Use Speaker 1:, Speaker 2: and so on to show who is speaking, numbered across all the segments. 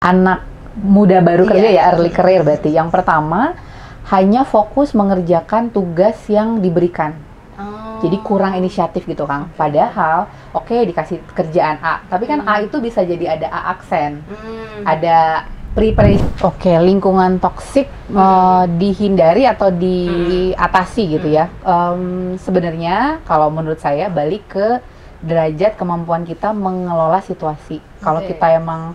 Speaker 1: anak muda baru kerja ya, early career berarti. Yang pertama, hanya fokus mengerjakan tugas yang diberikan. Jadi kurang inisiatif gitu Kang. Padahal dikasih kerjaan A, tapi kan A itu bisa jadi ada A aksen, ada preparation. Lingkungan toksik dihindari atau diatasi gitu ya. Sebenarnya kalau menurut saya balik ke derajat kemampuan kita mengelola situasi. Kalau kita emang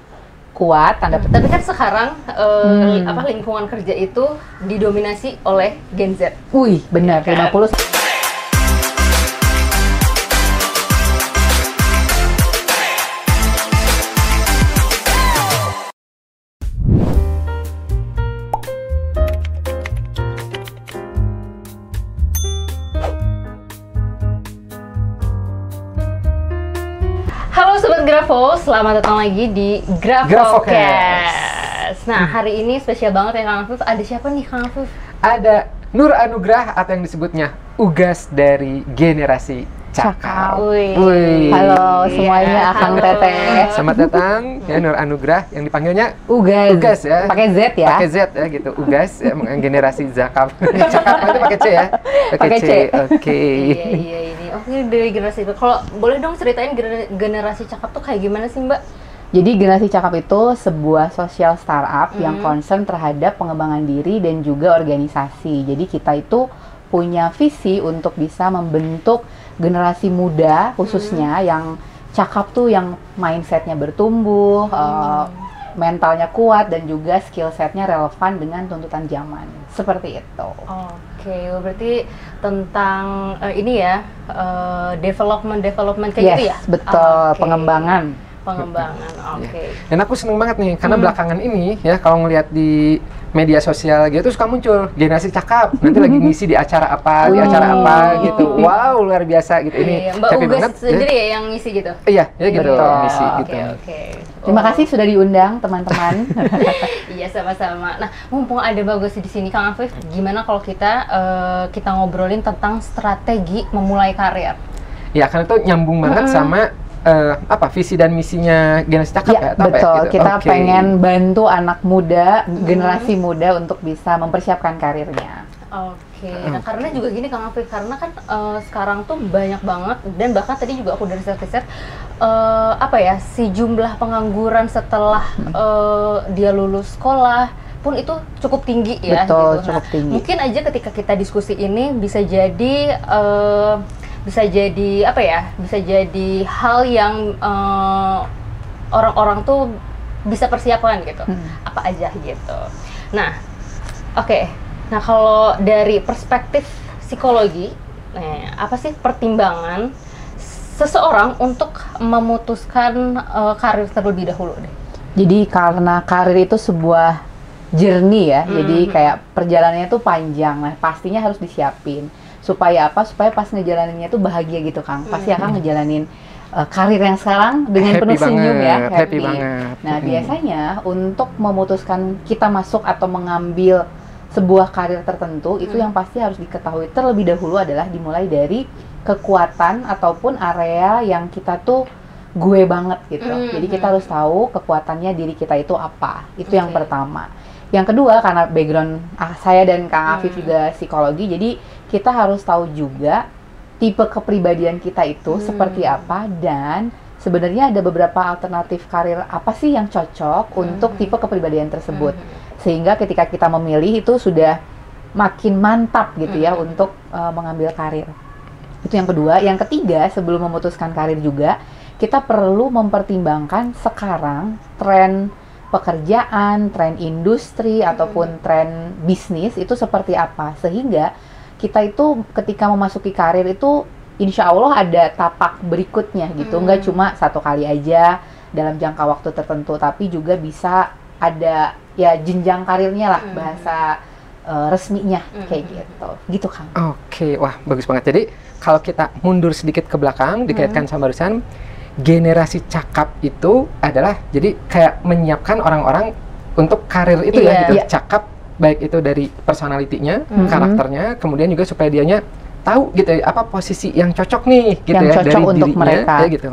Speaker 1: kuat,
Speaker 2: tapi kan sekarang lingkungan kerja itu didominasi oleh Gen Z.
Speaker 1: Wih, benar, 50. Halo Sobat Grafo, selamat datang lagi di Grafocast. Nah, hari ini spesial banget ya Kang Afif. Ada siapa nih Kang Afif?
Speaker 3: Ada Nur Anugrah atau yang disebutnya Ugas dari Generasi Cakap.
Speaker 1: Halo semuanya, Akang Teteh.
Speaker 3: Selamat datang ya Nur Anugrah, yang dipanggilnya
Speaker 1: Ugas.
Speaker 3: Ugas ya.
Speaker 1: Pakai Z ya.
Speaker 3: Pakai Z ya gitu. Ugas ya, Generasi Cakap. Cakap itu pakai C ya.
Speaker 1: Pakai C.
Speaker 3: Oke.
Speaker 2: Iya ini. Ini dari generasi. Kalau boleh dong ceritain generasi Cakap tuh kayak gimana sih Mbak?
Speaker 1: Jadi Generasi Cakap itu sebuah sosial startup yang concern terhadap pengembangan diri dan juga organisasi. Jadi kita itu punya visi untuk bisa membentuk generasi muda khususnya yang cakap tuh, yang mindsetnya bertumbuh, mentalnya kuat, dan juga skill setnya relevan dengan tuntutan zaman. Seperti itu.
Speaker 2: Berarti tentang ini ya, development kayak gitu ya?
Speaker 1: Betul, pengembangan.
Speaker 3: Dan aku seneng banget nih karena belakangan ini ya, kalau ngelihat di media sosial gitu suka muncul Generasi Cakap, nanti lagi ngisi di acara apa, gitu. Wow, luar biasa gitu. Ini
Speaker 2: Mbak Ugas sendiri ya yang ngisi gitu?
Speaker 3: Iya, ya gitu, ngisi gitu.
Speaker 1: Terima kasih sudah diundang teman-teman.
Speaker 2: Iya, sama-sama. Nah, mumpung ada Mbak Ugas di sini Kang Afif, gimana kalau kita ngobrolin tentang strategi memulai karir?
Speaker 3: Ya, karena itu nyambung banget sama visi dan misinya Generasi Cakap ya?
Speaker 1: Betul, gitu. Kita pengen bantu anak muda, generasi muda untuk bisa mempersiapkan karirnya.
Speaker 2: Nah karena juga gini Kang Afif, karena kan sekarang tuh banyak banget, dan bahkan tadi juga aku dari riset si jumlah pengangguran setelah dia lulus sekolah pun itu cukup tinggi ya.
Speaker 1: Betul,
Speaker 2: gitu.
Speaker 1: cukup tinggi.
Speaker 2: Mungkin aja ketika kita diskusi ini bisa jadi hal yang orang-orang tuh bisa persiapkan gitu, apa aja gitu. Nah, nah kalau dari perspektif psikologi, apa sih pertimbangan seseorang untuk memutuskan karir terlebih dahulu deh?
Speaker 1: Jadi karena karir itu sebuah journey ya, jadi kayak perjalanannya tuh panjang, nah pastinya harus disiapin. Supaya apa? Supaya pas ngejalaninnya tuh bahagia gitu Kang. Pasti akan ngejalanin karir yang sekarang dengan penuh senyum ya,
Speaker 3: happy banget.
Speaker 1: Nah biasanya untuk memutuskan kita masuk atau mengambil sebuah karir tertentu, itu yang pasti harus diketahui terlebih dahulu adalah dimulai dari kekuatan ataupun area yang kita tuh gue banget gitu. Jadi kita harus tahu kekuatannya diri kita itu apa. Itu yang pertama. Yang kedua, karena background saya dan Kang Afif juga psikologi, jadi kita harus tahu juga tipe kepribadian kita itu seperti apa, dan sebenarnya ada beberapa alternatif karir apa sih yang cocok untuk tipe kepribadian tersebut. Sehingga ketika kita memilih itu sudah makin mantap gitu ya untuk mengambil karir. Itu yang kedua. Yang ketiga, sebelum memutuskan karir juga, kita perlu mempertimbangkan sekarang tren pekerjaan, tren industri, ataupun tren bisnis itu seperti apa. Sehingga kita itu ketika memasuki karir itu insya Allah ada tapak berikutnya gitu. Nggak cuma satu kali aja dalam jangka waktu tertentu, tapi juga bisa ada ya jenjang karirnya lah, bahasa resminya kayak gitu. Gitu Kang.
Speaker 3: Wah bagus banget. Jadi kalau kita mundur sedikit ke belakang, dikaitkan sama barusan, Generasi Cakap itu adalah jadi kayak menyiapkan orang-orang untuk karir itu ya gitu. Cakap baik itu dari personalitinya, karakternya, kemudian juga supaya dianya tahu gitu ya, apa posisi yang cocok nih gitu
Speaker 1: yang
Speaker 3: ya
Speaker 1: cocok
Speaker 3: dari
Speaker 1: untuk
Speaker 3: dirinya
Speaker 1: mereka.
Speaker 3: ya gitu.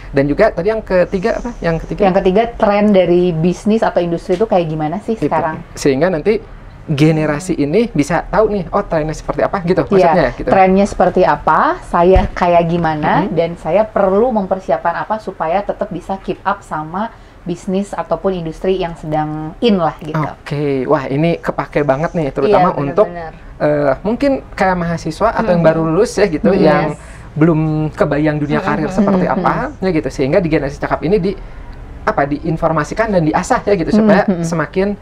Speaker 3: Dan juga tadi yang ketiga apa?
Speaker 1: Yang ketiga tren dari bisnis atau industri itu kayak gimana sih
Speaker 3: Gitu.
Speaker 1: sekarang?
Speaker 3: Sehingga nanti generasi ini bisa tahu nih, oh trennya seperti apa gitu maksudnya gitu.
Speaker 1: Trennya seperti apa, saya kayak gimana, dan saya perlu mempersiapkan apa supaya tetap bisa keep up sama bisnis ataupun industri yang sedang in lah gitu.
Speaker 3: Oke, wah ini kepake banget nih, terutama
Speaker 2: Iya,
Speaker 3: untuk
Speaker 2: benar-benar.
Speaker 3: mungkin kayak mahasiswa atau yang baru lulus ya gitu, yang belum kebayang dunia karir seperti apa, ya gitu. Sehingga di generasi cakap ini diinformasikan dan diasah ya gitu supaya semakin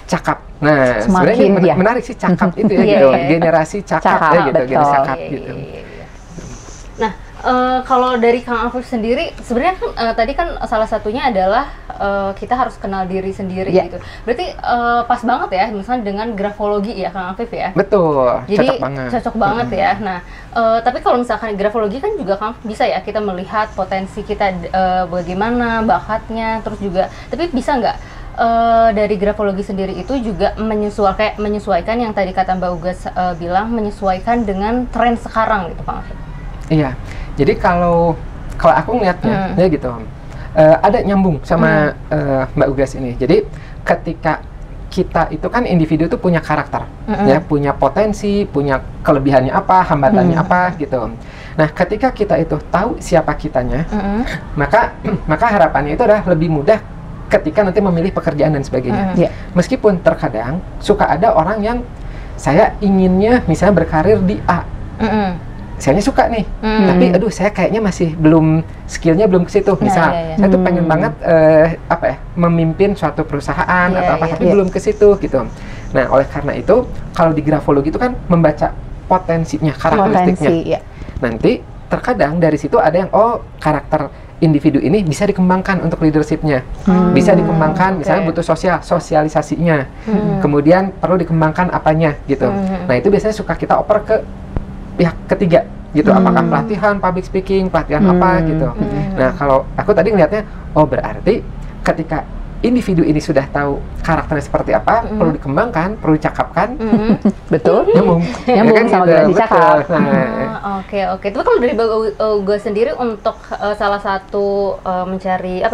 Speaker 3: cakap. Nah, sebenarnya ini menarik sih cakap itu ya gitu, generasi cakap ya gitu, generasi cakap gitu.
Speaker 2: Nah, kalau dari Kang Afif sendiri, sebenarnya kan tadi kan salah satunya adalah kita harus kenal diri sendiri gitu. Berarti pas banget ya, misalnya dengan grafologi ya Kang Afif ya.
Speaker 3: Betul,
Speaker 2: Jadi
Speaker 3: cocok
Speaker 2: banget ya. Nah, tapi kalau misalkan grafologi kan juga Kang Afif bisa ya kita melihat potensi kita bagaimana bakatnya, terus juga. Tapi bisa nggak dari grafologi sendiri itu juga menyesuaikan yang tadi kata Mbak Ugas bilang, menyesuaikan dengan tren sekarang gitu Kang Afif?
Speaker 3: Iya. Jadi kalau aku ngeliatnya ya gitu, ada nyambung sama Mbak Ugas ini. Jadi ketika kita itu kan individu itu punya karakter, ya, punya potensi, punya kelebihannya apa, hambatannya apa gitu. Nah, ketika kita itu tahu siapa kitanya, maka harapannya itu adalah lebih mudah ketika nanti memilih pekerjaan dan sebagainya. Meskipun terkadang suka ada orang yang saya inginnya misalnya berkarir di A. Sayanya suka nih, tapi aduh saya kayaknya masih belum skillnya belum ke situ. Misal saya tuh pengen banget memimpin suatu perusahaan atau apa, tapi belum ke situ gitu. Nah, oleh karena itu kalau di grafologi itu kan membaca potensinya, karakteristiknya. Nanti terkadang dari situ ada yang karakter individu ini bisa dikembangkan untuk leadershipnya, bisa dikembangkan misalnya butuh sosialisasinya, kemudian perlu dikembangkan apanya gitu. Nah, itu biasanya suka kita oper ke pihak ketiga gitu, apakah pelatihan public speaking, pelatihan apa gitu. Nah, kalau aku tadi ngelihatnya, berarti ketika individu ini sudah tahu karakternya seperti apa, perlu dikembangkan, perlu dicakapkan,
Speaker 1: betul,
Speaker 3: nyambung
Speaker 1: kan sama generasi cakap.
Speaker 2: Oke. Tapi kalau dari gue sendiri untuk salah satu mencari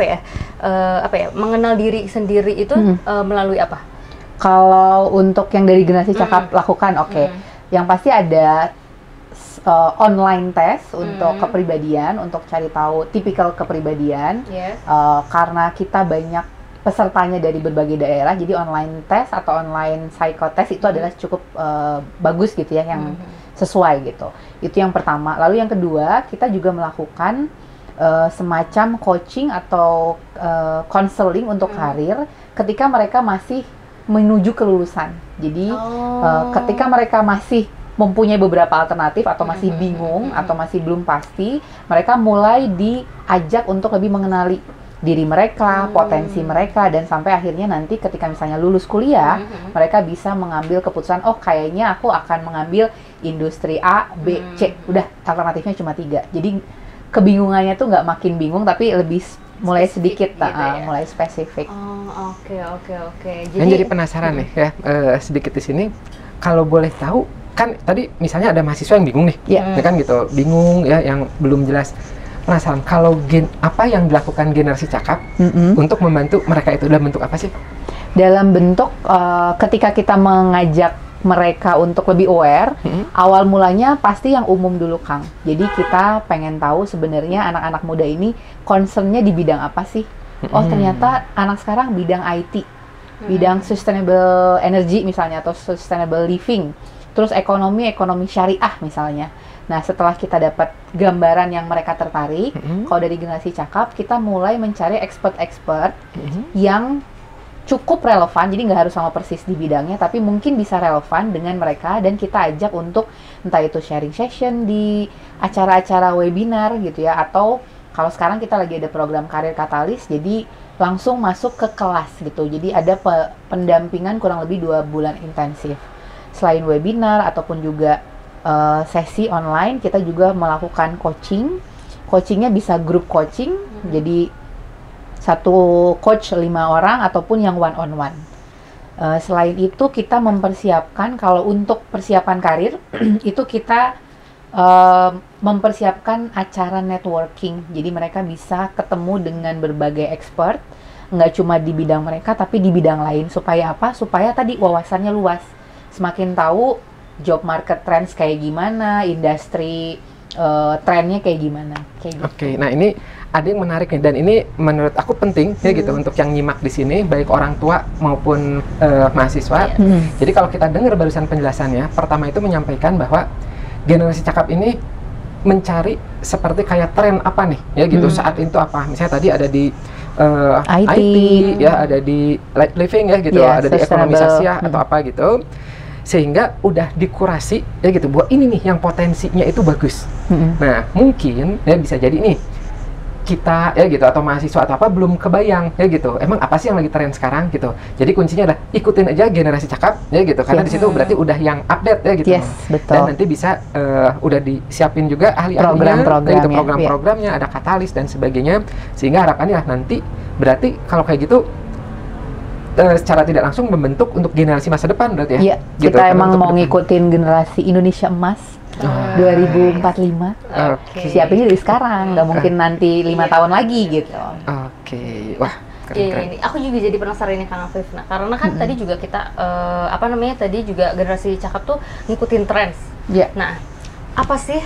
Speaker 2: mengenal diri sendiri itu melalui apa?
Speaker 1: Kalau untuk yang dari generasi cakap lakukan, yang pasti ada online test untuk kepribadian, untuk cari tahu tipikal kepribadian. Karena kita banyak pesertanya dari berbagai daerah, jadi online test atau online psychotest itu adalah cukup bagus gitu ya, yang sesuai gitu. Itu yang pertama. Lalu yang kedua, kita juga melakukan semacam coaching atau counseling untuk karir ketika mereka masih menuju kelulusan. Jadi ketika mereka masih mempunyai beberapa alternatif atau masih bingung atau masih belum pasti, mereka mulai diajak untuk lebih mengenali diri mereka, potensi mereka, dan sampai akhirnya nanti ketika misalnya lulus kuliah, mereka bisa mengambil keputusan, kayaknya aku akan mengambil industri A, B, C. Udah, alternatifnya cuma 3. Jadi kebingungannya tuh nggak makin bingung, tapi lebih mulai sedikit, gitu mulai spesifik.
Speaker 2: Oke.
Speaker 3: Jadi penasaran nih ya, sedikit di sini, kalau boleh tahu, kan tadi misalnya ada mahasiswa yang bingung nih, ya kan gitu, bingung ya, yang belum jelas. Penasaran, kalau apa yang dilakukan generasi cakap untuk membantu mereka itu dalam bentuk apa sih?
Speaker 1: Dalam bentuk ketika kita mengajak mereka untuk lebih aware, awal mulanya pasti yang umum dulu, Kang. Jadi kita pengen tahu sebenarnya anak-anak muda ini concernnya di bidang apa sih? Ternyata anak sekarang bidang IT, bidang sustainable energy misalnya, atau sustainable living. Terus ekonomi syariah misalnya. Nah, setelah kita dapat gambaran yang mereka tertarik, kalau dari generasi cakap, kita mulai mencari expert-expert yang cukup relevan, jadi nggak harus sama persis di bidangnya, tapi mungkin bisa relevan dengan mereka, dan kita ajak untuk entah itu sharing session di acara-acara webinar gitu ya, atau kalau sekarang kita lagi ada program karir katalis, jadi langsung masuk ke kelas gitu. Jadi ada pendampingan kurang lebih 2 bulan intensif. Selain webinar ataupun juga sesi online, kita juga melakukan coaching. Coachingnya bisa grup coaching, jadi satu coach 5 orang ataupun yang one on one. Selain itu kita mempersiapkan, kalau untuk persiapan karir itu kita mempersiapkan acara networking. Jadi mereka bisa ketemu dengan berbagai expert, nggak cuma di bidang mereka, tapi di bidang lain. Supaya apa? Supaya tadi wawasannya luas. Semakin tahu job market trends kayak gimana, industri trennya kayak gimana. Kayak gitu.
Speaker 3: Oke, nah ini ada yang menarik nih, dan ini menurut aku penting ya gitu untuk yang nyimak di sini, baik orang tua maupun mahasiswa. Jadi kalau kita dengar barusan penjelasannya, pertama itu menyampaikan bahwa generasi cakap ini mencari seperti kayak tren apa nih ya gitu saat itu apa. Misalnya tadi ada di IT ya, ada di living ya gitu, ada di ekonomi sosial atau apa gitu. Sehingga udah dikurasi ya gitu bahwa ini nih yang potensinya itu bagus. Nah, mungkin ya bisa jadi nih kita ya gitu atau mahasiswa atau apa belum kebayang ya gitu. Emang apa sih yang lagi tren sekarang gitu. Jadi kuncinya adalah ikutin aja generasi cakap ya gitu, karena di situ berarti udah yang update ya gitu.
Speaker 1: Betul.
Speaker 3: Dan nanti bisa udah disiapin juga ahli-ahlinya, gitu, program-programnya, ada katalis dan sebagainya, sehingga harapannya nanti berarti kalau kayak gitu secara tidak langsung membentuk untuk generasi masa depan berarti ya?
Speaker 1: Iya,
Speaker 3: gitu,
Speaker 1: kita emang mau ngikutin generasi Indonesia Emas 2045. Siapinnya dari sekarang, nggak mungkin nanti 5 tahun lagi gitu.
Speaker 3: Oke, wah
Speaker 2: keren. Aku juga jadi penasaran nih Kang Afif. Nah, karena kan tadi juga kita tadi juga generasi cakap tuh ngikutin trends. Nah, apa sih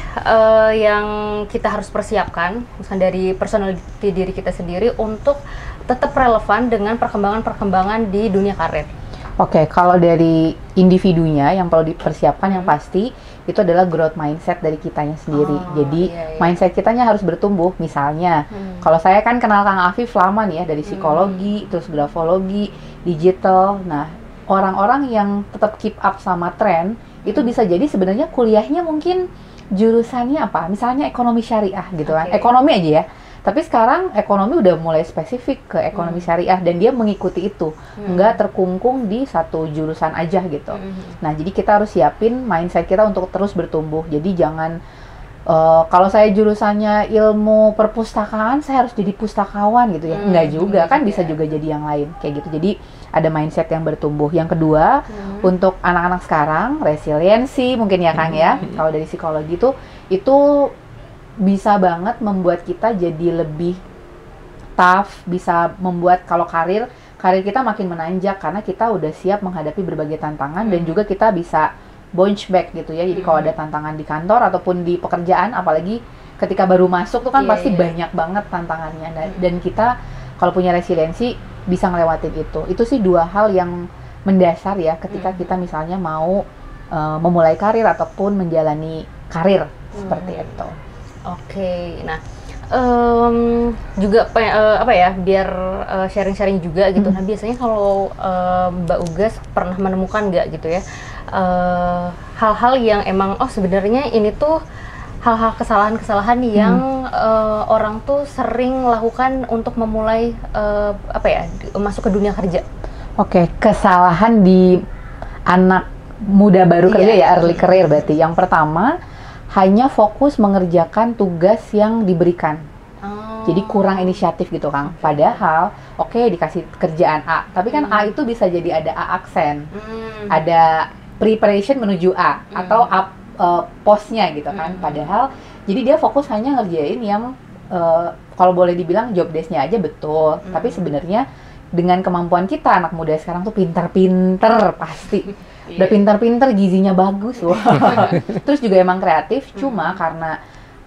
Speaker 2: yang kita harus persiapkan, misalnya dari personality diri kita sendiri untuk tetap relevan dengan perkembangan-perkembangan di dunia karir?
Speaker 1: Oke, kalau dari individunya yang perlu dipersiapkan yang pasti itu adalah growth mindset dari kitanya sendiri. Jadi mindset kitanya harus bertumbuh. Misalnya, kalau saya kan kenal Kang Afif lama nih ya, dari psikologi, terus grafologi, digital. Nah, orang-orang yang tetap keep up sama tren itu bisa jadi sebenarnya kuliahnya mungkin jurusannya apa? Misalnya ekonomi syariah gitu kan. Ekonomi aja ya. Tapi sekarang ekonomi udah mulai spesifik ke ekonomi syariah dan dia mengikuti itu, nggak terkungkung di satu jurusan aja gitu. Nah, jadi kita harus siapin mindset kita untuk terus bertumbuh. Jadi jangan kalau saya jurusannya ilmu perpustakaan, saya harus jadi pustakawan gitu ya. Enggak juga, kan bisa juga jadi yang lain kayak gitu. Jadi ada mindset yang bertumbuh. Yang kedua, untuk anak-anak sekarang, resiliensi mungkin ya Kang ya. Kalau dari psikologi itu bisa banget membuat kita jadi lebih tough, bisa membuat kalau karir kita makin menanjak karena kita udah siap menghadapi berbagai tantangan dan juga kita bisa bounce back gitu ya. Jadi kalau ada tantangan di kantor ataupun di pekerjaan, apalagi ketika baru masuk tuh kan pasti banyak banget tantangannya, dan kita kalau punya resiliensi bisa ngelewatin itu. Itu sih dua hal yang mendasar ya ketika kita misalnya mau memulai karir ataupun menjalani karir seperti itu.
Speaker 2: Oke, nah juga biar sharing-sharing juga gitu. Nah, biasanya kalau Mbak Ugas pernah menemukan nggak gitu ya hal-hal yang emang sebenarnya ini tuh hal-hal kesalahan-kesalahan yang orang tuh sering lakukan untuk memulai masuk ke dunia kerja. Oke,
Speaker 1: kesalahan di anak muda baru kerja ya, early career berarti. Yang pertama, hanya fokus mengerjakan tugas yang diberikan. Jadi kurang inisiatif gitu Kang. Padahal dikasih kerjaan A, tapi kan A itu bisa jadi ada A aksen, ada preparation menuju A atau postnya gitu kan. Padahal jadi dia fokus hanya ngerjain yang kalau boleh dibilang job desk-nya aja betul, tapi sebenarnya dengan kemampuan kita anak muda sekarang tuh pinter-pinter pasti. Udah pintar-pintar, gizinya bagus, terus juga emang kreatif, cuma karena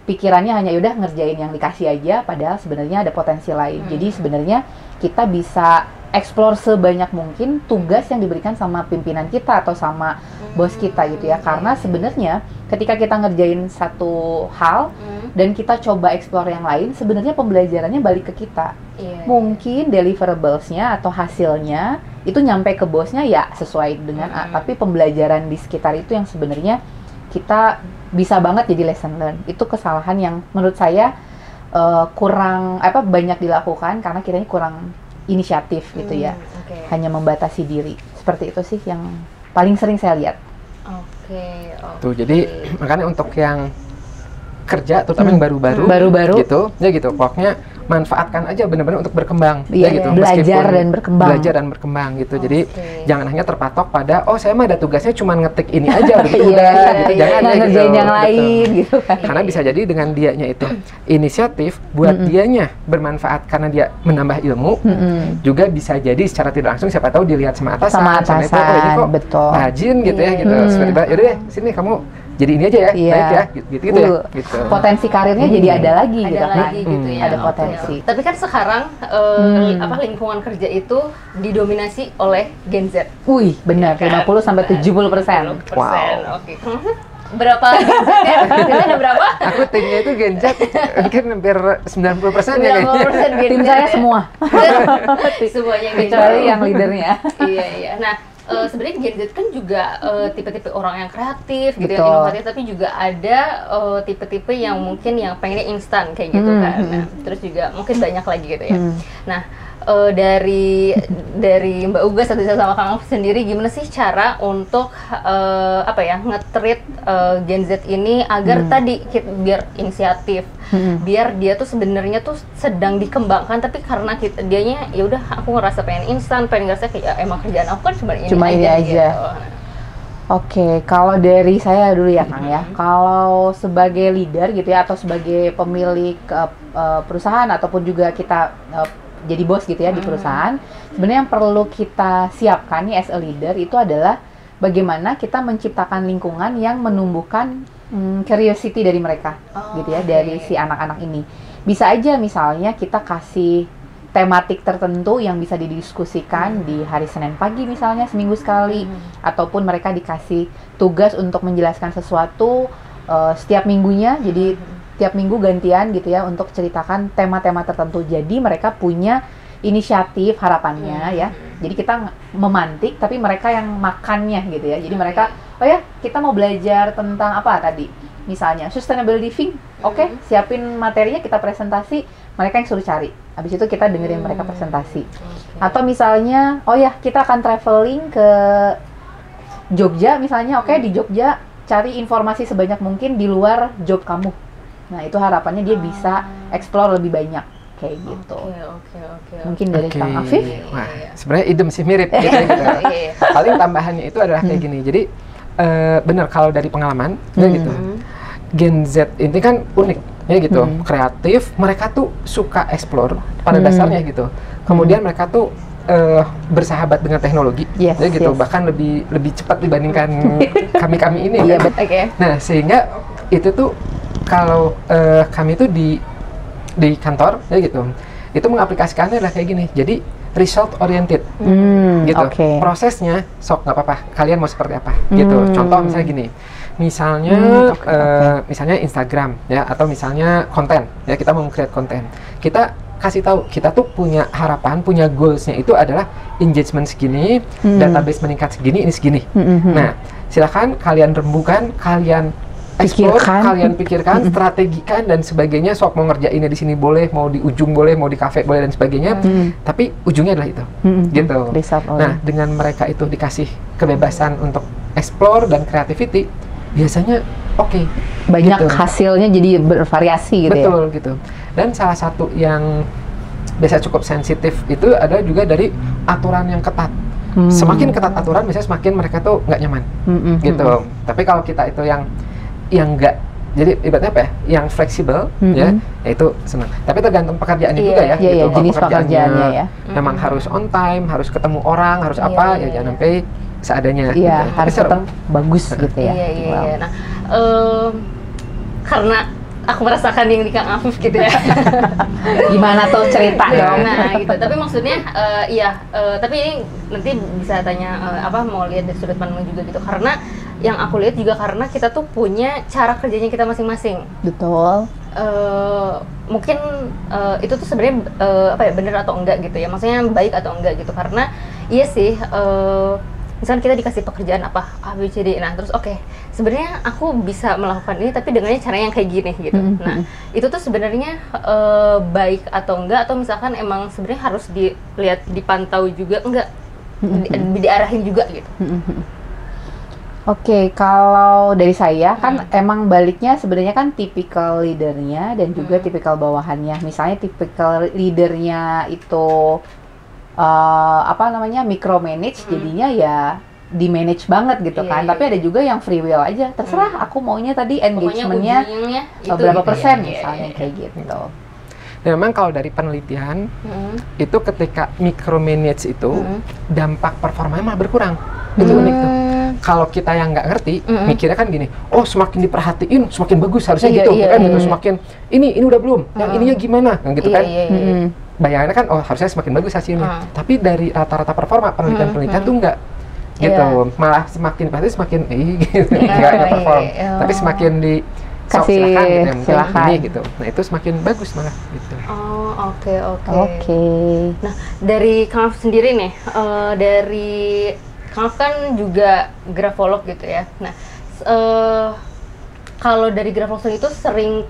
Speaker 1: pikirannya hanya udah ngerjain yang dikasih aja, padahal sebenarnya ada potensi lain. Jadi sebenarnya kita bisa explore sebanyak mungkin tugas yang diberikan sama pimpinan kita atau sama bos kita gitu ya, karena sebenarnya ketika kita ngerjain satu hal dan kita coba explore yang lain, sebenarnya pembelajarannya balik ke kita. Mungkin deliverables-nya atau hasilnya itu nyampe ke bosnya ya sesuai dengan A, tapi pembelajaran di sekitar itu yang sebenarnya kita bisa banget jadi lesson learn. Itu kesalahan yang menurut saya kurang banyak dilakukan karena kitanya kurang inisiatif gitu ya. Hanya membatasi diri. Seperti itu sih yang paling sering saya lihat.
Speaker 3: Tuh, jadi makanya untuk yang kerja terutama yang baru-baru gitu ya gitu, pokoknya manfaatkan aja benar-benar untuk berkembang,
Speaker 1: Iya,
Speaker 3: gitu.
Speaker 1: belajar
Speaker 3: Meskipun
Speaker 1: dan berkembang.
Speaker 3: Belajar dan berkembang gitu. Jadi
Speaker 2: Oke.
Speaker 3: jangan hanya terpatok pada saya mah ada tugasnya cuma ngetik ini aja begitu
Speaker 1: Iya,
Speaker 3: udah gitu.
Speaker 2: iya,
Speaker 3: Jangan
Speaker 1: nggak
Speaker 3: ya,
Speaker 1: ngerjain
Speaker 3: gitu.
Speaker 1: yang
Speaker 3: Betul.
Speaker 1: lain gitu kan.
Speaker 3: Karena bisa jadi dengan dianya itu inisiatif buat dianya bermanfaat karena dia menambah ilmu, juga bisa jadi secara tidak langsung siapa tahu dilihat sama atasan,
Speaker 1: Sama
Speaker 3: itu, oh ini kok
Speaker 1: betul.
Speaker 3: rajin gitu ya
Speaker 2: Iya,
Speaker 3: gitu.
Speaker 1: iya.
Speaker 3: Tiba-tiba yaudah deh sini kamu jadi ini aja ya,
Speaker 1: Iya.
Speaker 3: baik ya, gitu ya, gitu.
Speaker 1: Potensi karirnya jadi ada lagi
Speaker 2: Ada
Speaker 1: gitu kan.
Speaker 2: lagi gitu ya.
Speaker 1: Ada
Speaker 2: Oke.
Speaker 1: potensi.
Speaker 2: Tapi kan sekarang lingkungan kerja itu didominasi oleh Gen Z.
Speaker 1: Wih, benar,
Speaker 2: Kan?
Speaker 1: 50 sampai 70%.
Speaker 2: 70%.
Speaker 3: Wow.
Speaker 2: Oke. Berapa Gen Z ya? Gen Z ada berapa?
Speaker 3: Aku timnya itu Gen Z mungkin hampir 90% ya kayaknya.
Speaker 2: 90% Gen
Speaker 1: Tim
Speaker 2: Z
Speaker 1: saya
Speaker 2: ya?
Speaker 1: semua,
Speaker 2: Semuanya Gen Z.
Speaker 1: kecuali yang leadernya.
Speaker 2: Iya. Nah, sebenarnya Gen Z kan juga tipe-tipe orang yang kreatif gitu, yang
Speaker 1: Betul.
Speaker 2: inovatif, tapi juga ada tipe-tipe yang mungkin yang pengennya instan kayak gitu kan. Nah, terus juga mungkin banyak lagi gitu ya. Nah, dari Mbak Uga sama Kang Afif sendiri, gimana sih cara untuk nge-treat Gen Z ini agar tadi biar inisiatif, biar dia tuh sebenarnya tuh sedang dikembangkan, tapi karena dianya ya udah aku ngerasa pengen instan, pengen ngerasa kayak ya, emang kerjaan aku kan cuma ini aja. Gitu.
Speaker 1: Oke, kalau dari saya dulu ya Kang ya. Kalau sebagai leader gitu ya, atau sebagai pemilik perusahaan ataupun juga kita jadi bos gitu ya di perusahaan, sebenarnya yang perlu kita siapkan nih as a leader itu adalah bagaimana kita menciptakan lingkungan yang menumbuhkan curiosity dari mereka, gitu ya, dari si anak-anak ini. Bisa aja misalnya kita kasih tematik tertentu yang bisa didiskusikan di hari Senin pagi misalnya seminggu sekali, ataupun mereka dikasih tugas untuk menjelaskan sesuatu setiap minggunya, jadi tiap minggu gantian gitu ya untuk ceritakan tema-tema tertentu. Jadi mereka punya inisiatif harapannya ya. Jadi kita memantik tapi mereka yang makannya gitu ya. Jadi mereka, oh ya kita mau belajar tentang apa tadi? Misalnya sustainable living. Oke, siapin materinya, kita presentasi, mereka yang suruh cari. Habis itu kita dengerin mereka presentasi. Atau misalnya, oh ya kita akan traveling ke Jogja misalnya. Oke, di Jogja cari informasi sebanyak mungkin di luar job kamu. Nah, itu harapannya dia bisa explore lebih banyak kayak gitu.
Speaker 2: Oke.
Speaker 1: Mungkin dari
Speaker 3: Oke.
Speaker 1: Kang Afif.
Speaker 3: Wah, sebenarnya idem sih mirip gitu ya, gitu.
Speaker 2: Iya.
Speaker 3: Paling tambahannya itu adalah kayak gini. Jadi benar kalau dari pengalaman ya gitu. Gen Z ini kan unik ya gitu, kreatif. Mereka tuh suka explore pada dasarnya gitu. Kemudian mereka tuh bersahabat dengan teknologi,
Speaker 1: Yes,
Speaker 3: ya gitu.
Speaker 1: yes.
Speaker 3: Bahkan lebih cepat dibandingkan kami ini.
Speaker 1: Iya,
Speaker 3: kan.
Speaker 1: betul.
Speaker 2: Oke.
Speaker 3: Nah, sehingga itu tuh kalau kami tuh di kantor ya gitu, itu mengaplikasikannya adalah kayak gini. Jadi result oriented gitu.
Speaker 1: Oke.
Speaker 3: Prosesnya sok nggak apa-apa. Kalian mau seperti apa gitu. Contoh misalnya gini. Misalnya
Speaker 1: Oke.
Speaker 3: misalnya Instagram ya, atau misalnya konten ya, kita mau create konten. Kita kasih tahu kita tuh punya harapan, punya goalsnya itu adalah engagement segini, database meningkat segini, ini segini. Nah, silakan kalian rembukan, kalian explore,
Speaker 1: Pikirkan.
Speaker 3: kalian pikirkan, strategikan dan sebagainya. Sok mau ngerjainnya di sini boleh, mau di ujung boleh, mau di kafe boleh dan sebagainya. Tapi ujungnya adalah itu, gitu.
Speaker 1: Result
Speaker 3: Nah, dengan mereka itu dikasih kebebasan untuk explore dan creativity, biasanya oke.
Speaker 1: Banyak
Speaker 3: gitu.
Speaker 1: hasilnya jadi bervariasi gitu ya.
Speaker 3: Betul gitu. Dan salah satu yang biasa cukup sensitif itu ada juga dari aturan yang ketat. Semakin ketat aturan, biasanya semakin mereka tuh nggak nyaman, gitu. Tapi kalau kita itu yang nggak, jadi ibaratnya apa ya, yang fleksibel, ya itu senang. Tapi tergantung pekerjaannya juga ya,
Speaker 1: iya,
Speaker 3: gitu. Kalau
Speaker 1: jenis pekerjaannya ya.
Speaker 3: memang harus on time, harus ketemu orang, harus apa, ya jangan sampai seadanya.
Speaker 1: Iya,
Speaker 3: gitu. Tapi
Speaker 1: harus
Speaker 3: seru.
Speaker 1: tetap bagus gitu ya.
Speaker 2: Iya.
Speaker 1: Wow.
Speaker 2: Nah, karena aku merasakan yang di Kang Afif gitu ya.
Speaker 1: Gimana tuh cerita dong?
Speaker 2: Nah, gitu. Tapi maksudnya, tapi ini nanti bisa tanya mau lihat dari sudut pandang juga gitu. Karena yang aku lihat juga karena kita tuh punya cara kerjanya kita masing-masing.
Speaker 1: Betul.
Speaker 2: Mungkin itu tuh sebenarnya benar atau enggak gitu ya. Maksudnya baik atau enggak gitu. Karena iya sih. Misalnya kita dikasih pekerjaan apa A, B, C, D, nah terus oke, sebenarnya aku bisa melakukan ini tapi dengannya caranya yang kayak gini gitu. Nah itu tuh sebenarnya baik atau enggak, atau misalkan emang sebenarnya harus dilihat, dipantau juga enggak, diarahin juga gitu.
Speaker 1: Oke, kalau dari saya kan emang baliknya sebenarnya kan tipikal leadernya dan juga tipikal bawahannya. Misalnya tipikal leadernya itu apa namanya micromanage, jadinya ya di manage banget gitu kan. Tapi ada juga yang free will aja, terserah aku maunya tadi engagementnya berapa persen misalnya kayak gitu.
Speaker 3: Dan memang kalau dari penelitian itu ketika micromanage itu dampak performanya malah berkurang. Itu unik tuh. Kalau kita yang nggak ngerti, mikirnya kan gini, oh semakin diperhatiin, semakin bagus harusnya gitu, kan gitu. Semakin ini udah belum, yang ininya gimana, gitu kan? Bayangannya kan, oh harusnya semakin bagus hasilnya. Tapi dari rata-rata performa penelitian-penelitian tuh nggak, gitu. Malah semakin diperhatiin semakin, gitu, nggak perform. Tapi semakin di
Speaker 1: kasih
Speaker 3: silakan gitu, yang
Speaker 1: silakan.
Speaker 3: ini gitu. Nah itu semakin bagus malah, gitu.
Speaker 2: Oh oke. Nah dari Kang Alf sendiri nih, dari Kang Alf kan juga grafolog gitu ya. Nah, kalau dari grafolog itu sering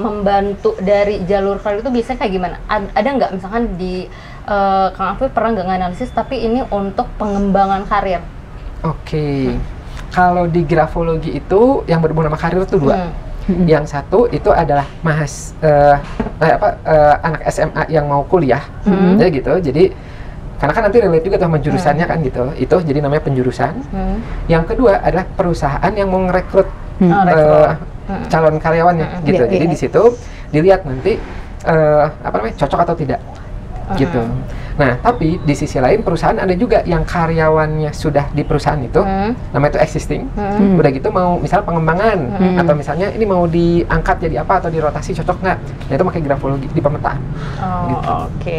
Speaker 2: membantu dari jalur karir itu biasanya kayak gimana? Ada nggak misalkan di Kang Alf pernah nggak nganalisis tapi ini untuk pengembangan karir?
Speaker 3: Oke. Kalau di grafologi itu yang berhubungan sama karir itu dua. Yang satu itu adalah anak SMA yang mau kuliah, jadi gitu. Jadi karena kan nanti relate juga tuh sama jurusannya kan gitu. Itu jadi namanya penjurusan. Yang kedua adalah perusahaan yang mau ngerekrut calon karyawannya gitu. Jadi di situ dilihat nanti cocok atau tidak gitu. Nah, tapi di sisi lain perusahaan ada juga yang karyawannya sudah di perusahaan itu, namanya itu existing. Udah gitu mau misalnya pengembangan atau misalnya ini mau diangkat jadi apa atau dirotasi cocok nggak? Nah, itu pakai grafologi di pemetaan. Gitu.
Speaker 2: Oke.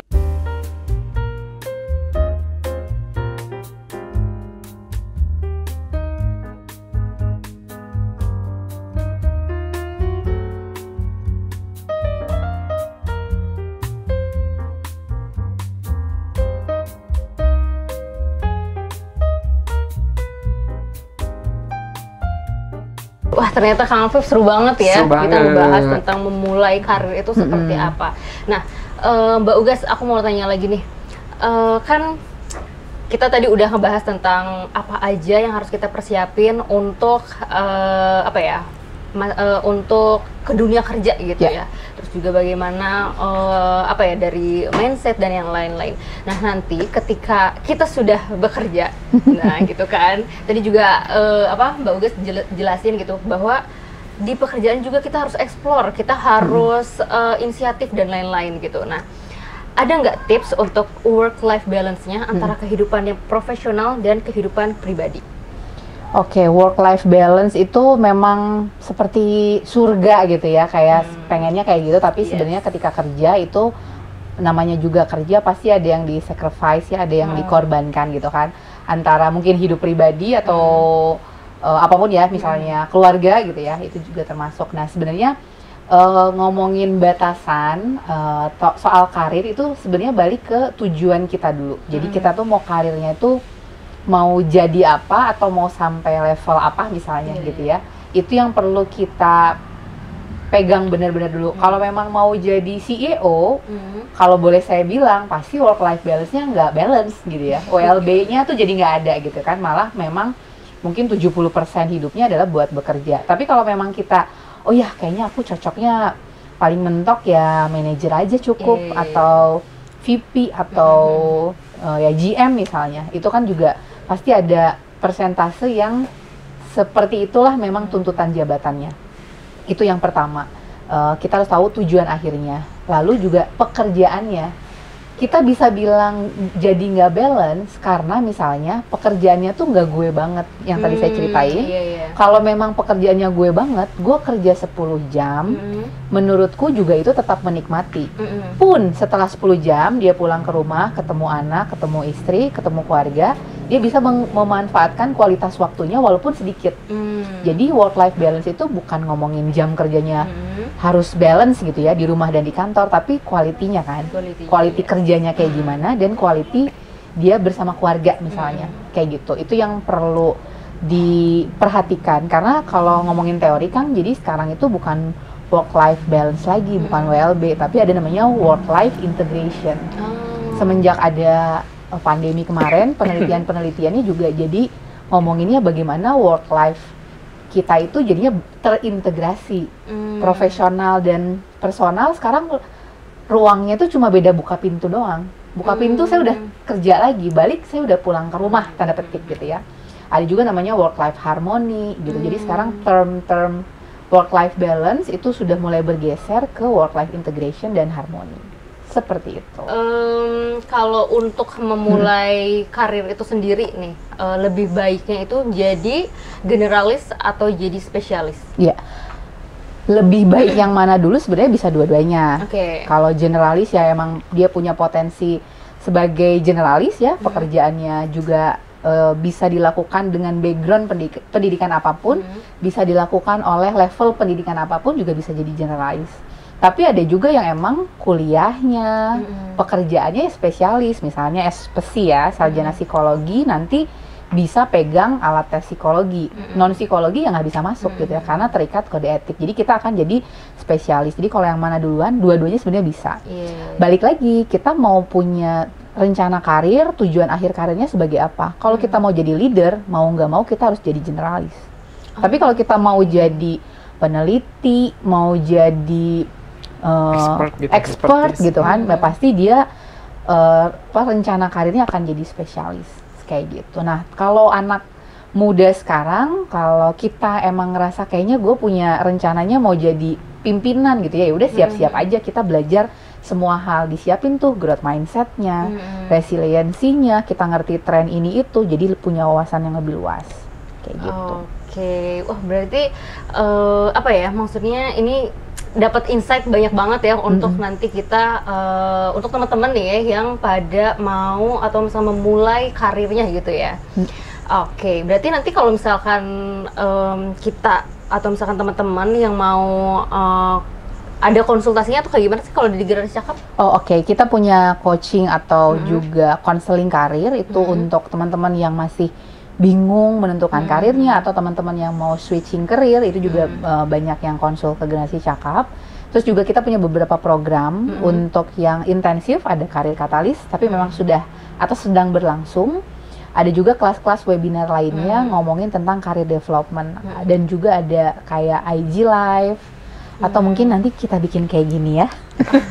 Speaker 2: Wah ternyata Kang Alf seru banget ya, kita ngebahas tentang memulai karir itu seperti apa. Nah Mbak Ugas, aku mau tanya lagi nih, kan kita tadi udah ngebahas tentang apa aja yang harus kita persiapin untuk untuk ke dunia kerja gitu ya. Terus juga bagaimana dari mindset dan yang lain-lain. Nah nanti ketika kita sudah bekerja, nah gitu kan. Tadi juga Mbak Ugas jelasin gitu bahwa di pekerjaan juga kita harus explore, kita harus inisiatif dan lain-lain gitu. Nah ada nggak tips untuk work-life balance-nya antara kehidupan yang profesional dan kehidupan pribadi?
Speaker 1: Oke, work-life balance itu memang seperti surga gitu ya, kayak pengennya kayak gitu, tapi sebenarnya ketika kerja itu namanya juga kerja pasti ada yang di-sacrifice ya, ada yang dikorbankan gitu kan, antara mungkin hidup pribadi atau apapun ya, misalnya keluarga gitu ya, itu juga termasuk. Nah sebenarnya ngomongin batasan soal karir itu sebenarnya balik ke tujuan kita dulu. Jadi kita tuh mau karirnya itu mau jadi apa atau mau sampai level apa misalnya gitu ya, itu yang perlu kita pegang benar-benar dulu. Kalau memang mau jadi CEO, kalau boleh saya bilang pasti work life balance-nya nggak balance gitu ya, WLB-nya tuh jadi nggak ada gitu kan, malah memang mungkin 70% hidupnya adalah buat bekerja. Tapi kalau memang kita, oh ya kayaknya aku cocoknya paling mentok ya manajer aja cukup, atau VP atau ya GM misalnya, itu kan juga pasti ada persentase yang seperti itulah memang tuntutan jabatannya. Itu yang pertama, kita harus tahu tujuan akhirnya. Lalu juga pekerjaannya, kita bisa bilang jadi nggak balance karena misalnya pekerjaannya tuh nggak gue banget, yang tadi saya ceritain. Kalau memang pekerjaannya gue banget, gue kerja 10 jam, menurutku juga itu tetap menikmati. Pun setelah 10 jam dia pulang ke rumah, ketemu anak, ketemu istri, ketemu keluarga, dia bisa memanfaatkan kualitas waktunya walaupun sedikit. Jadi work life balance itu bukan ngomongin jam kerjanya harus balance gitu ya di rumah dan di kantor, tapi quality-nya kan, quality kerjanya kayak gimana dan quality dia bersama keluarga misalnya, kayak gitu. Itu yang perlu diperhatikan, karena kalau ngomongin teori kan jadi sekarang itu bukan work life balance lagi, bukan WLB, tapi ada namanya work life integration. Semenjak ada pandemi kemarin, penelitiannya juga jadi ngomonginnya bagaimana work life kita itu jadinya terintegrasi. Profesional dan personal sekarang ruangnya itu cuma beda buka pintu doang. Buka pintu saya udah kerja lagi, balik saya udah pulang ke rumah, tanda petik gitu ya. Ada juga namanya work life harmony gitu. Jadi sekarang term work life balance itu sudah mulai bergeser ke work life integration dan harmony. Seperti itu.
Speaker 2: Kalau untuk memulai karir itu sendiri nih, lebih baiknya itu jadi generalis atau jadi spesialis?
Speaker 1: Iya. Lebih baik yang mana dulu sebenarnya bisa dua-duanya. Kalau generalis ya emang dia punya potensi sebagai generalis ya, pekerjaannya juga bisa dilakukan dengan background pendidikan apapun, bisa dilakukan oleh level pendidikan apapun juga bisa jadi generalis. Tapi ada juga yang emang kuliahnya, pekerjaannya spesialis, misalnya SPSI ya, sarjana psikologi, nanti bisa pegang alat tes psikologi. Non psikologi yang nggak bisa masuk gitu ya, karena terikat kode etik. Jadi kita akan jadi spesialis. Jadi kalau yang mana duluan, dua-duanya sebenarnya bisa. Balik lagi, kita mau punya rencana karir, tujuan akhir karirnya sebagai apa? Kalau kita mau jadi leader, mau nggak mau kita harus jadi generalis. Tapi kalau kita mau jadi peneliti, mau jadi expert gitu kan, pasti dia rencana karirnya akan jadi spesialis kayak gitu. Nah, kalau anak muda sekarang, kalau kita emang ngerasa kayaknya gue punya rencananya mau jadi pimpinan gitu ya, udah siap-siap aja, kita belajar semua hal, disiapin tuh growth mindsetnya, resiliensinya, kita ngerti tren ini itu, jadi punya wawasan yang lebih luas kayak gitu.
Speaker 2: Wah berarti apa ya, maksudnya ini dapat insight banyak banget ya untuk nanti kita untuk teman-teman nih ya yang pada mau atau misalnya memulai karirnya gitu ya. Berarti nanti kalau misalkan kita atau misalkan teman-teman yang mau ada konsultasinya tuh kayak gimana sih kalau di Generalis Cakap?
Speaker 1: Kita punya coaching atau juga konseling karir itu untuk teman-teman yang masih bingung menentukan karirnya, atau teman-teman yang mau switching karir, itu juga banyak yang konsul ke Generasi Cakap. Terus juga kita punya beberapa program untuk yang intensif, ada karir katalis, tapi memang sudah atau sedang berlangsung. Ada juga kelas-kelas webinar lainnya ngomongin tentang karir development, dan juga ada kayak IG Live, atau mungkin nanti kita bikin kayak gini ya.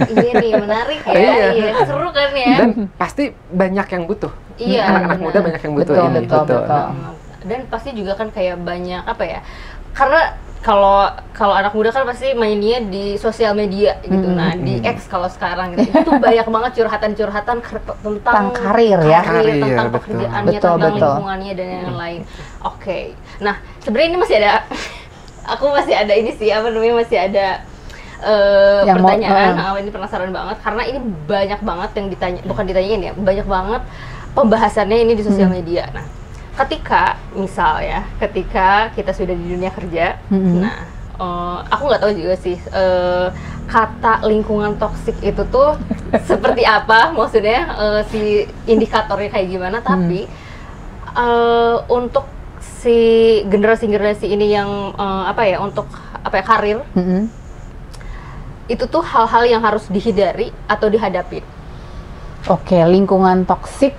Speaker 2: Iya nih, menarik ya, seru kan ya.
Speaker 3: Dan pasti banyak yang butuh. Anak-anak muda banyak yang butuh ini.
Speaker 1: Betul.
Speaker 2: Dan pasti juga kan kayak banyak apa ya, karena kalau anak muda kan pasti mainnya di sosial media gitu. Nah di X kalau sekarang gitu, itu banyak banget curhatan-curhatan tentang
Speaker 1: karir ya,
Speaker 2: tentang pekerjaannya, tentang lingkungannya dan yang lain. Nah sebenarnya ini masih ada aku masih ada ini sih, masih ada pertanyaan. Ini penasaran banget karena ini banyak banget yang ditanyain ya, banyak banget pembahasannya ini di sosial media. Nah, ketika kita sudah di dunia kerja, nah aku nggak tahu juga sih kata lingkungan toksik itu tuh seperti apa, maksudnya si indikatornya kayak gimana. Tapi untuk si generasi ini yang untuk karir, itu tuh hal-hal yang harus dihindari atau dihadapi.
Speaker 1: Lingkungan toksik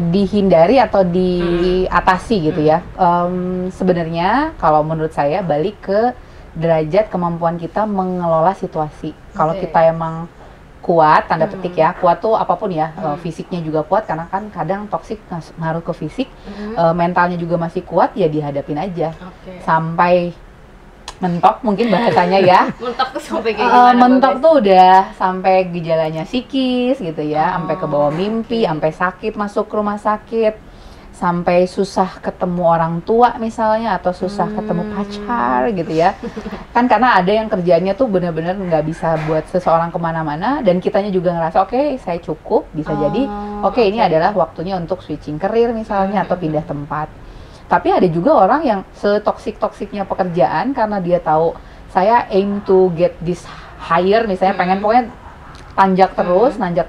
Speaker 1: dihindari atau diatasi gitu ya. Sebenarnya kalau menurut saya balik ke derajat kemampuan kita mengelola situasi. Kalau kita emang kuat, tanda petik ya, kuat tuh apapun ya, fisiknya juga kuat, karena kan kadang toksik ngaruh ke fisik, mentalnya juga masih kuat, ya dihadapin aja sampai mentok mungkin bahasanya ya.
Speaker 2: Mentok tuh sampai kayak gimana?
Speaker 1: Mentok tuh udah sampai gejalanya psikis gitu ya, sampai ke bawah mimpi, sampai sakit masuk rumah sakit, sampai susah ketemu orang tua misalnya, atau susah ketemu pacar gitu ya. Kan karena ada yang kerjanya tuh benar-benar nggak bisa buat seseorang kemana-mana, dan kitanya juga ngerasa saya cukup, bisa jadi ini adalah waktunya untuk switching karir misalnya, atau pindah tempat. Tapi ada juga orang yang setoksik-toksiknya pekerjaan, karena dia tahu saya aim to get this higher misalnya, pengen pokoknya nanjak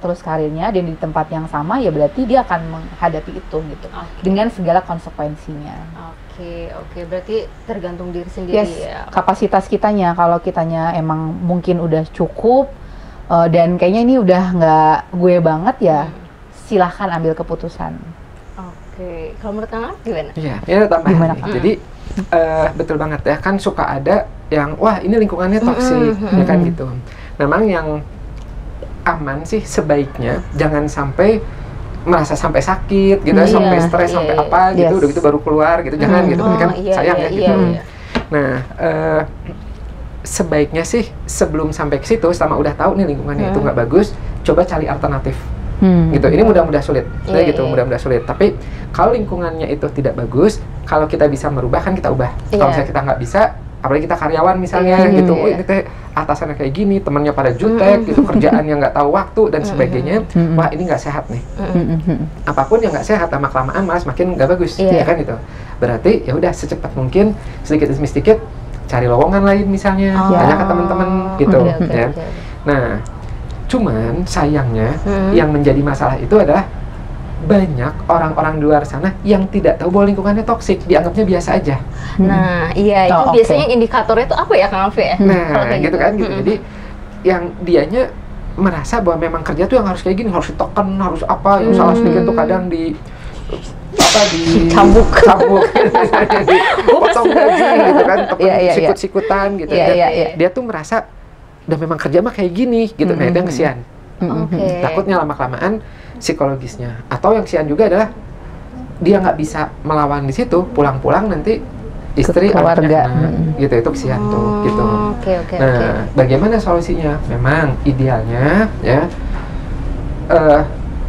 Speaker 1: terus karirnya, dan di tempat yang sama, ya berarti dia akan menghadapi itu gitu, dengan segala konsekuensinya.
Speaker 2: Berarti tergantung diri sendiri ya.
Speaker 1: Kapasitas kitanya, kalau kitanya emang mungkin udah cukup dan kayaknya ini udah nggak gue banget ya, silahkan ambil keputusan.
Speaker 2: Oke, kalau menurut Kang Alif gimana?
Speaker 3: Iya, ini ada tambahan
Speaker 1: Gimana,
Speaker 3: nih.
Speaker 1: Kak?
Speaker 3: Jadi betul banget ya, kan suka ada yang wah ini lingkungannya toksik, ya kan gitu. Memang yang aman sih sebaiknya jangan sampai merasa sampai sakit gitu,
Speaker 2: Iya,
Speaker 3: sampai stres,
Speaker 2: iya,
Speaker 3: sampai
Speaker 2: iya.
Speaker 3: apa gitu,
Speaker 1: Yes.
Speaker 3: udah gitu baru keluar gitu, jangan gitu, ini kan
Speaker 2: iya,
Speaker 3: sayang
Speaker 2: iya,
Speaker 3: ya gitu.
Speaker 2: iya, iya.
Speaker 3: Nah, sebaiknya sih sebelum sampai ke situ, selama udah tahu nih lingkungannya itu nggak bagus, coba cari alternatif. Gitu, ini mudah-mudah sulit,
Speaker 2: Iya,
Speaker 3: gitu,
Speaker 2: iya.
Speaker 3: mudah-mudah sulit. Tapi kalau lingkungannya itu tidak bagus, kalau kita bisa merubah kan kita ubah. Kalau
Speaker 2: Iya.
Speaker 3: misalnya kita nggak bisa, apalagi kita karyawan misalnya,
Speaker 2: Iya,
Speaker 3: gitu,
Speaker 2: iya.
Speaker 3: oh ini teh atasannya kayak gini, temannya pada jutek, gitu, kerjaan yang nggak tahu waktu dan sebagainya, wah ini nggak sehat nih. Apapun yang nggak sehat, lama kelamaan malah makin nggak bagus,
Speaker 2: Iya.
Speaker 3: ya kan gitu. Berarti ya udah secepat mungkin, sedikit demi sedikit, cari lowongan lain misalnya, tanya ke teman-teman, gitu,
Speaker 2: Oke, oke,
Speaker 3: ya.
Speaker 2: oke.
Speaker 3: Nah, cuman sayangnya yang menjadi masalah itu adalah banyak orang-orang di luar sana yang tidak tahu bahwa lingkungannya toksik, dianggapnya biasa aja.
Speaker 2: Nah, iya itu
Speaker 1: Oh, oke.
Speaker 2: biasanya indikatornya tuh apa ya Kang Alfi ya? Kalau
Speaker 3: Nah,
Speaker 2: kayak
Speaker 3: gitu kan gitu. Jadi yang dianya merasa bahwa memang kerja tuh yang harus kayak gini, harus ditekan, harus apa, yang salah sedikit tuh kadang di apa
Speaker 1: Cambuk.
Speaker 3: misalnya dipotong gaji gitu kan, tekan
Speaker 1: Iya, iya, iya.
Speaker 3: sikut-sikutan gitu.
Speaker 1: Iya,
Speaker 3: Dan
Speaker 1: iya, iya.
Speaker 3: dia tuh merasa udah memang kerja mah kayak gini gitu. Nah, itu yang kesian.
Speaker 2: Oke.
Speaker 3: Takutnya lama-kelamaan psikologisnya. Atau yang kesian juga adalah dia nggak bisa melawan di situ, pulang-pulang nanti istri,
Speaker 1: keluarga.
Speaker 3: anak-anak, gitu, itu kesian tuh, gitu.
Speaker 2: Oke, oke, oke.
Speaker 3: Nah, bagaimana solusinya? Memang idealnya ya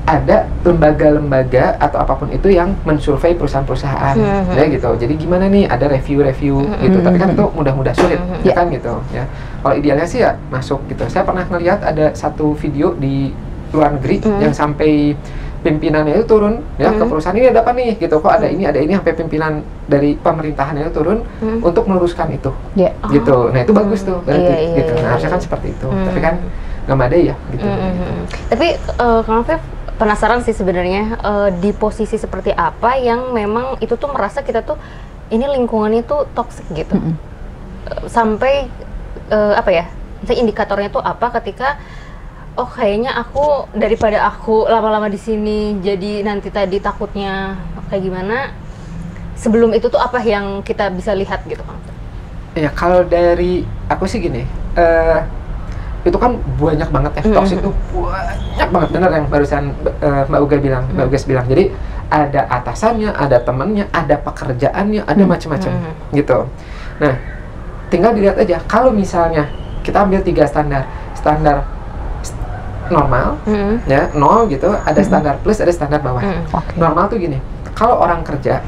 Speaker 3: ada lembaga-lembaga atau apapun itu yang mensurvei perusahaan-perusahaan, ya gitu. Jadi gimana nih? Ada review-review gitu. Tapi kan itu mudah-mudah sulit, ya kan gitu. Ya. Kalau idealnya sih ya masuk gitu. Saya pernah ngelihat ada satu video di luar negeri yang sampai pimpinannya itu turun ya ke perusahaan ini ada apa nih gitu. Kok ada ini sampai pimpinan dari pemerintahannya itu turun untuk meluruskan itu.
Speaker 1: Ya.
Speaker 3: Gitu. Nah, itu bagus tuh berarti
Speaker 2: Iya, iya,
Speaker 3: gitu.
Speaker 2: iya,
Speaker 3: Nah, harusnya kan seperti itu. Tapi kan nggak memadai ya gitu.
Speaker 2: Tapi Kang Alfi penasaran sih sebenarnya di posisi seperti apa yang memang itu tuh merasa kita tuh ini lingkungannya tuh toxic gitu. Sampai apa ya? Misalnya indikatornya tuh apa ketika oh kayaknya aku daripada aku lama-lama di sini jadi nanti tadi takutnya kayak gimana. Sebelum itu tuh apa yang kita bisa lihat gitu Kang?
Speaker 3: Ya kalau dari aku sih gini, itu kan banyak banget ya, toxic itu banyak banget, bener yang barusan Mbak Uga bilang, Mbak Ugas bilang. Jadi ada atasannya, ada temannya, ada pekerjaannya, ada macam-macam gitu. Nah, tinggal dilihat aja. Kalau misalnya kita ambil 3 standar normal, ya 0 gitu, ada standar plus, ada standar bawah.
Speaker 1: Oke.
Speaker 3: Normal tuh gini, kalau orang kerja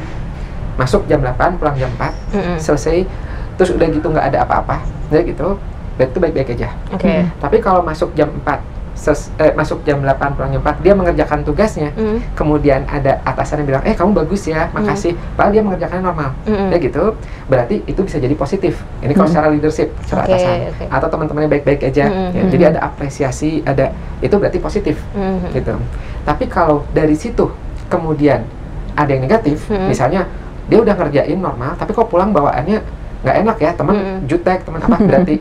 Speaker 3: masuk jam 8, pulang jam 4, selesai, terus udah gitu nggak ada apa-apa, ya gitu, itu baik-baik aja.
Speaker 2: Oke.
Speaker 3: Tapi kalau masuk jam 4, masuk jam 8, pulang jam 4, dia mengerjakan tugasnya, kemudian ada atasan yang bilang, kamu bagus ya, makasih, padahal dia mengerjakannya normal, ya gitu, berarti itu bisa jadi positif. Ini kalau secara leadership, secara
Speaker 2: Oke,
Speaker 3: atasan,
Speaker 2: oke.
Speaker 3: atau teman-temannya baik-baik aja, ya, jadi ada apresiasi, ada, itu berarti positif, gitu. Tapi kalau dari situ, kemudian ada yang negatif, misalnya, dia udah ngerjain normal, tapi kok pulang bawaannya nggak enak ya, teman jutek, teman apa, berarti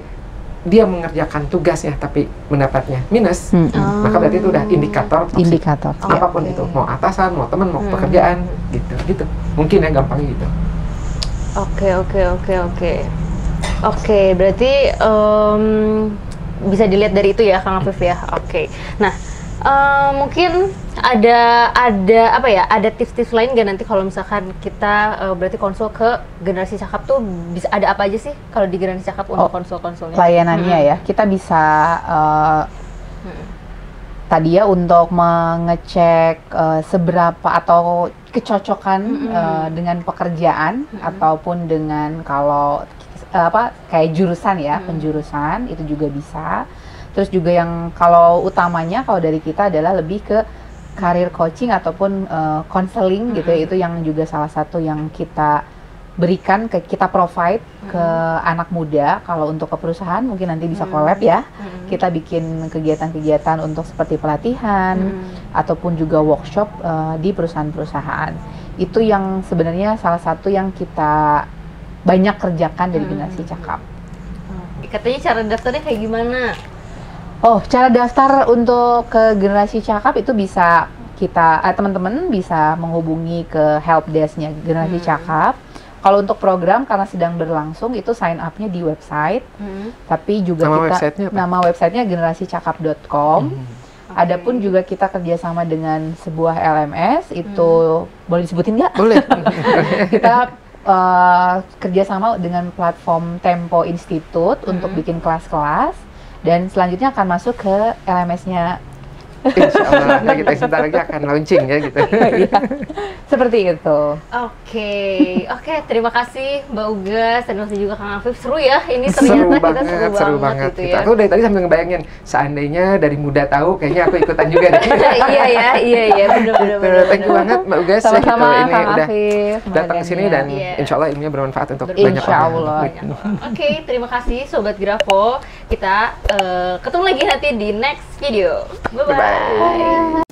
Speaker 3: dia mengerjakan tugasnya tapi mendapatnya minus, maka berarti itu udah indikator toksik.
Speaker 1: Indikator.
Speaker 3: Apapun itu, mau atasan, mau teman, mau pekerjaan, gitu. Mungkin ya gampangnya gitu.
Speaker 2: Oke, berarti bisa dilihat dari itu ya Kang Afif ya. Oke. Nah, mungkin ada apa ya? Ada tips-tips lain nggak nanti kalau misalkan kita berarti konsul ke generasi cakap tuh bisa ada apa aja sih kalau di generasi cakap untuk konsul-konsulnya?
Speaker 1: Layanannya ya, kita bisa tadi ya untuk mengecek seberapa atau kecocokan dengan pekerjaan ataupun dengan kalau kayak jurusan ya, penjurusan itu juga bisa. Terus juga yang kalau utamanya kalau dari kita adalah lebih ke career coaching ataupun counseling gitu ya, itu yang juga salah satu yang kita berikan, kita provide ke anak muda. Kalau untuk ke perusahaan mungkin nanti bisa collab ya, kita bikin kegiatan-kegiatan untuk seperti pelatihan ataupun juga workshop di perusahaan-perusahaan. Itu yang sebenarnya salah satu yang kita banyak kerjakan dari generasi cakap.
Speaker 2: Katanya cara daftarnya kayak gimana?
Speaker 1: Oh, cara daftar untuk ke generasi cakap itu bisa teman-teman bisa menghubungi ke helpdesk-nya Generasi Cakap. Kalau untuk program karena sedang berlangsung itu sign up-nya di website. Tapi juga nama websitenya generasicakap.com. Adapun juga kita kerjasama dengan sebuah LMS itu boleh disebutin nggak?
Speaker 3: Boleh.
Speaker 1: Kita kerjasama dengan platform Tempo Institute untuk bikin kelas-kelas dan selanjutnya akan masuk ke LMS-nya.
Speaker 3: Insya Allah ya, kita sebentar lagi akan launching ya gitu.
Speaker 1: Iya, seperti itu.
Speaker 2: Oke, terima kasih Mbak Ugas dan juga Kang Afif. Seru ya, ini ternyata
Speaker 3: seru banget
Speaker 2: gitu
Speaker 3: gitu.
Speaker 2: ya.
Speaker 3: Aku dari tadi sambil ngebayangin, seandainya dari muda tahu, kayaknya aku ikutan juga deh.
Speaker 2: Iya, bener.
Speaker 3: Thank you banget Mbak Ugas ya,
Speaker 1: Sama-sama,
Speaker 3: ini
Speaker 1: Kang
Speaker 3: udah
Speaker 1: Afif,
Speaker 3: datang ke sini dan insya Allah ilmunya bermanfaat untuk banyak
Speaker 1: Insya
Speaker 3: orang.
Speaker 1: Allah.
Speaker 2: Oke, terima kasih Sobat Grafo. Kita ketemu lagi nanti di next video. Bye-bye.